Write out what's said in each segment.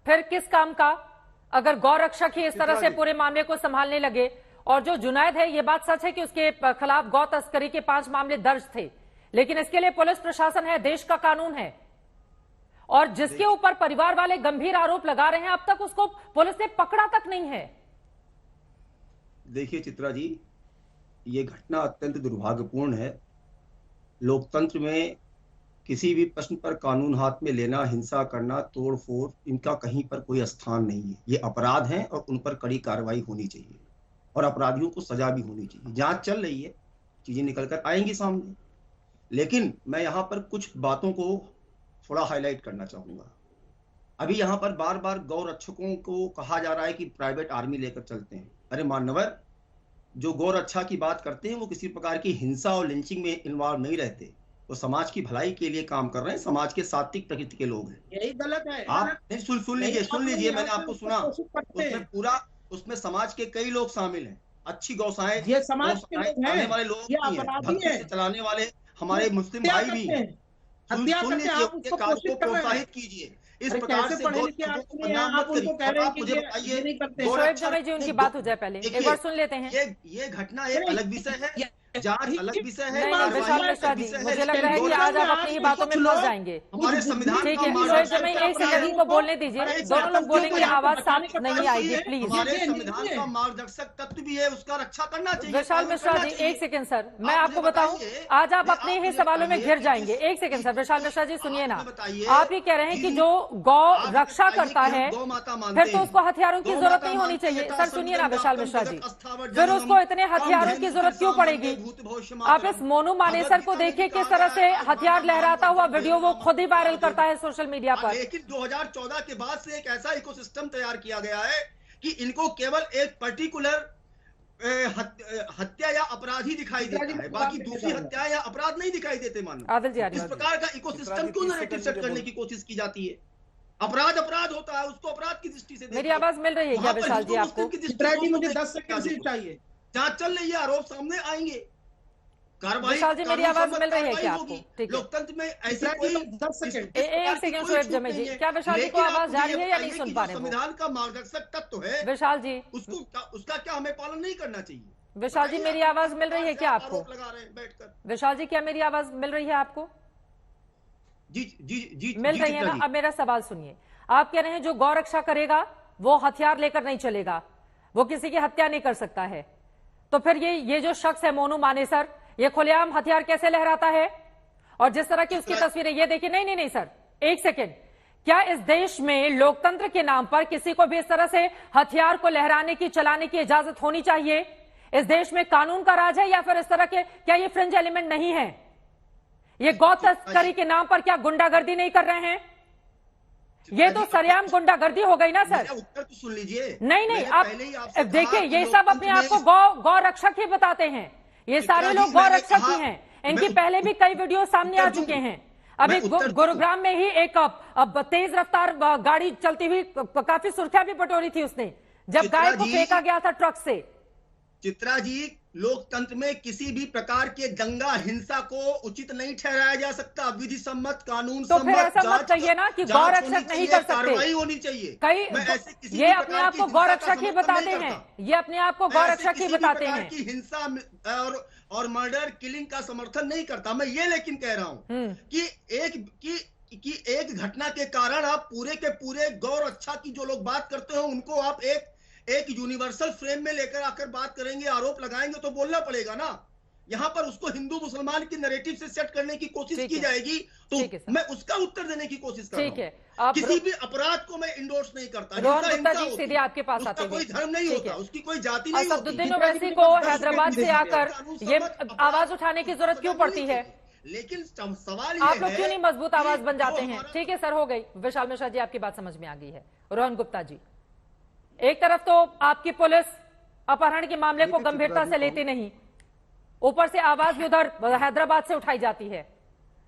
फिर किस काम का, अगर गौ रक्षक ही इस तरह से पूरे मामले को संभालने लगे। और जो जुनैद है, ये बात सच है कि उसके खिलाफ गौ तस्करी के 5 मामले दर्ज थे, लेकिन इसके लिए पुलिस प्रशासन है, देश का कानून है, और जिसके ऊपर परिवार वाले गंभीर आरोप लगा रहे हैं, अब तक उसको पुलिस ने पकड़ा तक नहीं है। देखिए चित्रा जी, ये घटना अत्यंत दुर्भाग्यपूर्ण है। लोकतंत्र में किसी भी प्रश्न पर कानून हाथ में लेना, हिंसा करना, तोड़फोड़, इनका कहीं पर कोई स्थान नहीं है। ये अपराध हैं और उन पर कड़ी कार्रवाई होनी चाहिए और अपराधियों को सजा भी होनी चाहिए। जांच चल रही है, चीजें निकल कर आएंगी सामने, लेकिन मैं यहाँ पर कुछ बातों को थोड़ा हाईलाइट करना चाहूंगा। अभी यहाँ पर बार बार गौ रक्षकों को कहा जा रहा है कि प्राइवेट आर्मी लेकर चलते हैं। अरे मान्यवर, जो गौ रक्षा की बात करते हैं वो किसी प्रकार की हिंसा और लिंचिंग में इन्वॉल्व नहीं रहते, वो समाज की भलाई के लिए काम कर रहे हैं, समाज के सात्विक प्रकृति के लोग हैं। यही गलत है। आप सुन लीजिए, मैंने आपको सुना, उसमें समाज के कई लोग शामिल हैं, अच्छी गौशाएं, ये समाज के लोग हैं, वाले लोग ये भी हैं, अपराधी भक्ति हैं, से चलाने वाले हमारे मुस्लिम भाई भी हैं। सुन लीजिए, उनके कार्य को प्रोत्साहित कीजिए। इस प्रकार से पढ़े लिखे आदमी हैं, आप उनको कह रहे हैं कि मुझे बताइए, नहीं करते। शोएब जमील जी, उनकी बात हो जाए पहले, एक बार सुन लेते हैं। ये घटना एक अलग विषय है, जांच अलग विषय है। विशाल मिश्रा जी, मुझे लग रहा है कि आज आप अपनी ही बातों में फंस जाएंगे। हमारे संविधान ठीक है, शोएब जमील, एक सेकंड को बोलने दीजिए, दोनों लोग बोलेंगे, आवाज साफ नहीं आएगी, प्लीज। हमारे संविधान का मार्गदर्शक तत्व भी है, उसका रक्षा करना चाहिए। विशाल मिश्रा जी, एक सेकंड सर, मैं आपको बताऊं, आज आप अपने ही सवालों में घिर जाएंगे। एक सेकंड सर, विशाल मिश्रा जी सुनिए ना, आप ये कह रहे हैं कि जो गौ रक्षा करता है फिर तो उसको हथियारों की जरूरत नहीं होनी चाहिए। सर सुनिए ना विशाल मिश्रा जी, फिर उसको इतने हथियारों की जरूरत क्यों पड़ेगी? आप इस मोनू मानेसर को देखिए, किस तरह से हथियार लहराता हुआ वीडियो वो खुद ही वायरल करता है सोशल मीडिया पर। लेकिन 2014 के बाद से एक ऐसा इकोसिस्टम तैयार किया गया है कि इनको केवल एक पर्टिकुलर हत्या या अपराधी दिखाई देता है, बाकी दूसरी हत्या या अपराध नहीं दिखाई देते। मानो इस प्रकार का इकोसिस्टम क्यों नैरेटिव सेट करने की कोशिश की जाती है? अपराध होता है, उसको अपराध की दृष्टि से। मेरी आवाज मिल रही है क्या विशाल जी आपको? मुझे 10 सेकंड से चाहिए, जांच चल रही है, आरोप सामने आएंगे, कार्रवाई। विशाल जी, मेरी आवाज मिल रही है क्या आपको? ठीक है, लोकतंत्र में ऐसे कोई 10 सेकंड, एक सेकंड शोएब जमील जी, क्या विशाल जी को आवाज जा रही है या नहीं सुन पा रहे? संविधान का मार्गदर्शक तत्व है विशाल जी, उसका क्या हमें पालन नहीं करना चाहिए? विशाल जी, मेरी आवाज मिल रही है क्या आपको? लगा रहे हैं बैठकर। विशाल जी, क्या मेरी आवाज मिल रही है आपको? जी मिल रही है ना? अब मेरा सवाल सुनिए, आप कह रहे हैं जो गौ रक्षा करेगा वो हथियार लेकर नहीं चलेगा, वो किसी की हत्या नहीं कर सकता है, तो फिर ये जो शख्स है मोनू मानेसर, ये खुलेआम हथियार कैसे लहराता है? और जिस तरह की उसकी तस्वीरें ये देखिए। नहीं सर, एक सेकेंड, क्या इस देश में लोकतंत्र के नाम पर किसी को भी इस तरह से हथियार को लहराने की, चलाने की इजाजत होनी चाहिए? इस देश में कानून का राज है या फिर इस तरह के, क्या ये फ्रिंज एलिमेंट नहीं है? ये गौ तस्करी के नाम पर क्या गुंडागर्दी नहीं कर रहे हैं? ये तो सरेआम गुंडागर्दी हो गई ना सर। उत्तर तो सुन लीजिए। नहीं, आप देखिए, ये सब अपने आप को गौ रक्षक ही बताते हैं, ये सारे लोग गौ रक्षक ही हैं। इनकी पहले भी कई वीडियो सामने आ चुके हैं। अभी गुरुग्राम में ही एक तेज रफ्तार गाड़ी चलती हुई काफी सुर्खियां भी बटोरी थी उसने, जब गाय को फेंका गया था ट्रक से। चित्रा जी, लोकतंत्र में किसी भी प्रकार के दंगा हिंसा को उचित नहीं ठहराया जा सकता। विधि सम्मत, कानून तो फिर ऐसा मत कहिए ना कि गौ रक्षक नहीं कर सकते। कार्रवाई होनी चाहिए। कई ये अपने आप को गौ रक्षक ही बताते हैं, ये अपने आप को गौ रक्षक ही बताते हैं कि हिंसा और मर्डर, किलिंग का समर्थन नहीं करता मैं। ये लेकिन कह रहा हूं कि एक घटना के कारण आप पूरे के पूरे गौ रक्षा की जो लोग बात करते हो उनको आप एक यूनिवर्सल फ्रेम में लेकर आकर बात करेंगे, आरोप लगाएंगे, तो बोलना पड़ेगा ना। यहाँ पर उसको हिंदू मुसलमान की नैरेटिव से सेट करने की कोशिश की जाएगी, तो मैं उसका उत्तर देने की कोशिश कर रहा हूँ। किसी भी अपराध को मैं इंडोर्स नहीं करता। रोहन गुप्ता जी सीधे आपके पास आते हैं। कोई धर्म नहीं होता, उसकी कोई जाति नहीं होती। असदुद्दीन ओवैसी को हैदराबाद से आकर ये आवाज उठाने की जरूरत क्यों पड़ती है? लेकिन सवाल आप लोग क्यों नहीं मजबूत आवाज बन जाते हैं? ठीक है सर, हो गई। विशाल मिश्रा जी, आपकी बात समझ में आ गई है। रोहन गुप्ता जी, एक तरफ तो आपकी पुलिस अपहरण के मामले को गंभीरता से लेती नहीं, ऊपर से आवाज भी उधर हैदराबाद से उठाई जाती है,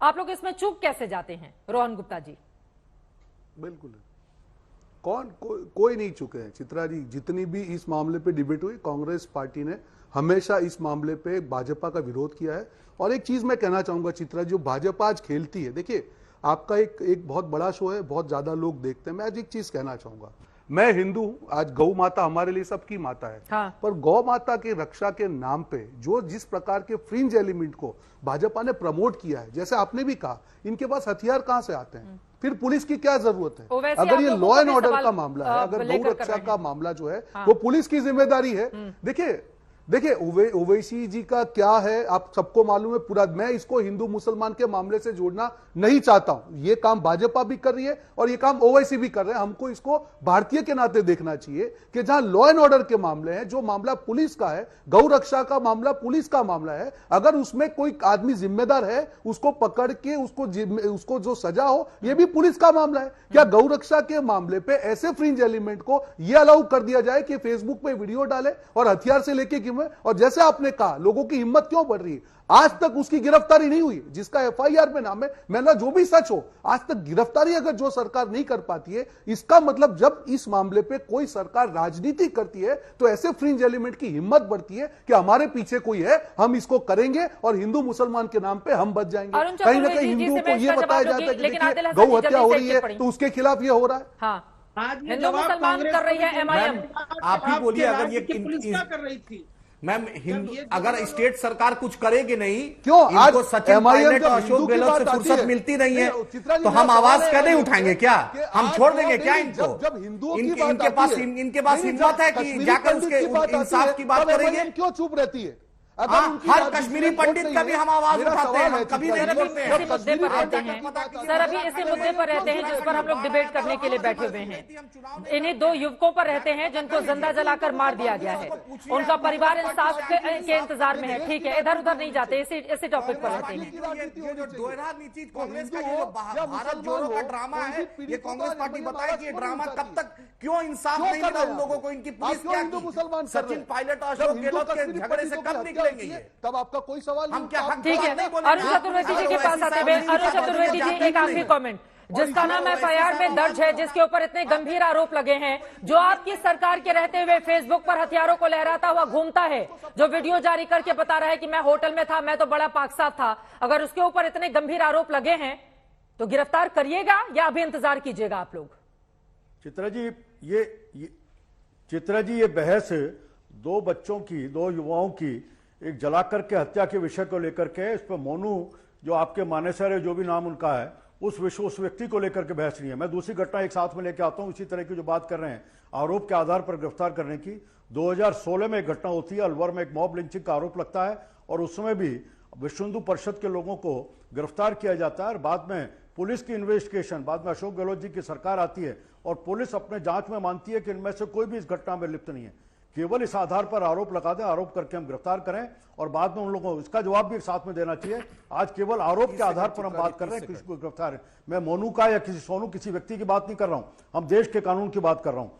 आप लोग इसमें चूक कैसे जाते हैं? रोहन गुप्ता जी। बिल्कुल कोई नहीं चुके हैं चित्रा जी। जितनी भी इस मामले पे डिबेट हुई, कांग्रेस पार्टी ने हमेशा इस मामले पे भाजपा का विरोध किया है। और एक चीज मैं कहना चाहूंगा चित्रा, जो भाजपा आज खेलती है, देखिए आपका एक बहुत बड़ा शो है, बहुत ज्यादा लोग देखते हैं। मैं आज एक चीज कहना चाहूंगा, मैं हिंदू हूं, आज गौ माता हमारे लिए सबकी माता है। हाँ। पर गौ माता की रक्षा के नाम पे जो जिस प्रकार के फ्रिंज एलिमेंट को भाजपा ने प्रमोट किया है, जैसे आपने भी कहा, इनके पास हथियार कहां से आते हैं, फिर पुलिस की क्या जरूरत है? वैसे अगर आप ये लोगों लॉ को एंड भी ऑर्डर सवाल, का मामला है, अगर लेकर गौ कर रक्षा रहे का हैं। मामला जो है हाँ। वो पुलिस की जिम्मेदारी है। देखिए ओवैसी जी का क्या है आप सबको मालूम है पूरा। मैं इसको हिंदू मुसलमान के मामले से जोड़ना नहीं चाहता हूं। ये काम भाजपा भी कर रही है और ये काम ओवैसी भी कर रहे हैं। हमको इसको भारतीय के नाते देखना चाहिए कि जहां लॉ एंड ऑर्डर के मामले हैं, जो मामला पुलिस का है, गौ रक्षा का मामला पुलिस का मामला है, अगर उसमें कोई आदमी जिम्मेदार है उसको पकड़ के उसको जो सजा हो, ये भी पुलिस का मामला है। क्या गौ रक्षा के मामले पे ऐसे फ्रिंज एलिमेंट को यह अलाउ कर दिया जाए कि फेसबुक पे वीडियो डाले और हथियार से लेके और जैसे आपने कहा लोगों की हिम्मत क्यों बढ़ रही है? आज तक उसकी गिरफ्तारी नहीं हुई जिसका एफआईआर में नाम है। मैंने जो भी सच हो, आज तक गिरफ्तारी अगर जो सरकार नहीं कर पाती है, इसका मतलब जब इस मामले पे कोई सरकार राजनीति करती है तो ऐसे फ्रिंज एलिमेंट की हिम्मत बढ़ती है कि हमारे पीछे कोई है, हम इसको करेंगे और हिंदू मुसलमान के नाम पे हम बच जाएंगे। कहीं ना कहीं हिंदुओं को यह बताया जाता है कि देखिए गौ हत्या हो रही है तो उसके खिलाफ यह हो रहा है। हाँ, आज ये हिंदू जवाब मुसलमान कांग्रेस कर रही है को एमआईएम। आप ही बोलिए, अगर ये पुलिस क्या कर रही थी मैम, अगर स्टेट सरकार कुछ करेगी नहीं, क्यों आज इनको सचिन पायलट और अशोक गहलोत से फुर्सत मिलती नहीं है, तो हम आवाज कदे उठाएंगे? क्या हम छोड़ देंगे क्या इनको? जब हिंदुओं इनके पास हिम्मत है कि जाकर उसके इंसाफ की बात करेंगे? क्यों चुप रहती है? हर कश्मीरी पंडित का भी हम आवाज उठाते हैं, हम कभी नहीं करते हैं। इसी मुद्दे पर रहते हैं सर, अभी इसी मुद्दे पर रहते हैं जिस पर हम लोग डिबेट करने के लिए बैठे हुए हैं। इन्हीं दो युवकों पर रहते हैं जिनको जिंदा जलाकर मार दिया गया है। उनका परिवार इंसाफ के इंतजार में है। ठीक है, इधर उधर नहीं जाते, इसी टॉपिक पर रहते हैं। जो दोहरा नीति कांग्रेस का ये भारत जोड़ो का ड्रामा है, ये कांग्रेस पार्टी बताए कि ये ड्रामा कब तक, क्यों इंसाफ नहीं मिला उन लोगों को? इनकी पुलिस क्या की? सचिन पायलट और अशोक गहलोत के झगड़े से कब निकलेंगे ये? तब आपका कोई सवाल हम क्या हक ठीक है, अरुण चतुर्वेदी जी के पास आते हुए, अरुण चतुर्वेदी जी एक आखिरी कमेंट, जिसका नाम एफआईआर में दर्ज है, जिसके ऊपर इतने गंभीर आरोप लगे हैं, जो आपकी सरकार के रहते हुए फेसबुक पर हथियारों को लहराता हुआ घूमता है, जो वीडियो जारी करके बता रहा है कि मैं होटल में था, मैं तो बड़ा पाकसाफ था, अगर उसके ऊपर इतने गंभीर आरोप लगे हैं तो गिरफ्तार करिएगा या अभी इंतजार कीजिएगा आप लोग? चित्रा जी ये बहस दो बच्चों की, दो युवाओं की एक जलाकर के हत्या के विषय को लेकर के, इस पर मोनू जो आपके मानेसर है, जो भी नाम उनका है, उस व्यक्ति को लेकर के बहस नहीं है। मैं दूसरी घटना एक साथ में लेके आता हूं, इसी तरह की जो बात कर रहे हैं आरोप के आधार पर गिरफ्तार करने की। 2016 में एक घटना होती है, अलवर में एक मॉब लिंचिंग का आरोप लगता है और उस समय भी विश्व हिंदू परिषद के लोगों को गिरफ्तार किया जाता है और बाद में पुलिस की इन्वेस्टिगेशन, बाद में अशोक गहलोत जी की सरकार आती है और पुलिस अपने जांच में मानती है कि इनमें से कोई भी इस घटना में लिप्त नहीं है। केवल इस आधार पर आरोप लगा दें, आरोप करके हम गिरफ्तार करें और बाद में उन लोगों को इसका जवाब भी साथ में देना चाहिए। आज केवल आरोप के आधार पर हम बात कर रहे हैं, किसी को गिरफ्तार है। मैं मोनू का या किसी सोनू किसी व्यक्ति की बात नहीं कर रहा हूं, हम देश के कानून की बात कर रहा हूं।